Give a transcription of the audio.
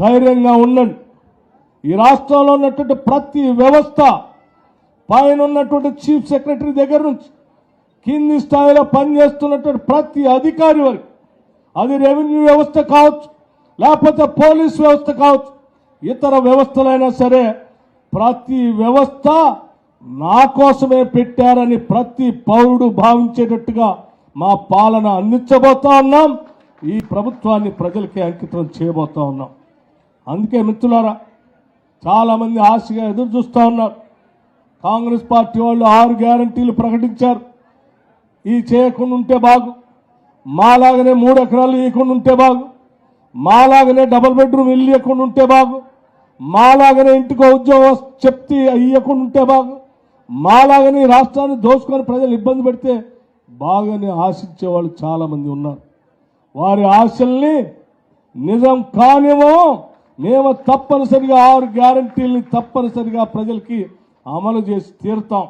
ధైర్యంగా ఉండండి. ఈ రాష్ట్రంలో ఉన్నటువంటి ప్రతి వ్యవస్థ పైన ఉన్నటువంటి చీఫ్ సెక్రటరీ దగ్గర నుంచి కింది స్థాయిలో పనిచేస్తున్నటువంటి ప్రతి అధికారి వరకు, అది రెవెన్యూ వ్యవస్థ కావచ్చు, లేకపోతే పోలీస్ వ్యవస్థ కావచ్చు, ఇతర వ్యవస్థలైనా సరే, ప్రతి వ్యవస్థ నా కోసమే పెట్టారని ప్రతి పౌరుడు భావించేటట్టుగా మా పాలన అందించబోతా ఉన్నాం. ఈ ప్రభుత్వాన్ని ప్రజలకి అంకితం చేయబోతా ఉన్నాం. అందుకే మిత్రులారా, చాలామంది ఆశగా ఎదురు చూస్తూ ఉన్నారు. కాంగ్రెస్ పార్టీ వాళ్ళు 6 గ్యారంటీలు ప్రకటించారు. ఈ చేయకుండా ఉంటే బాగు, మాలాగనే 3 ఎకరాలు ఇవ్వకుండా ఉంటే బాగు, మాలాగనే డబుల్ బెడ్రూమ్ ఇల్లు ఇవ్వకుండా ఉంటే బాగు, మాలాగనే ఇంటికో ఉద్యోగం చెప్తే ఇవ్వకుండా ఉంటే బాగు, మాలాగనే రాష్ట్రాన్ని దోచుకొని ప్రజలు ఇబ్బంది పెడితే బాగానే ఆశించే వాళ్ళు చాలామంది ఉన్నారు. వారి ఆశల్ని నిజం కానివో మేము తప్పనిసరిగా 6 గ్యారంటీల్ని తప్పనిసరిగా ప్రజలకి అమలు చేసి తీరుతాం.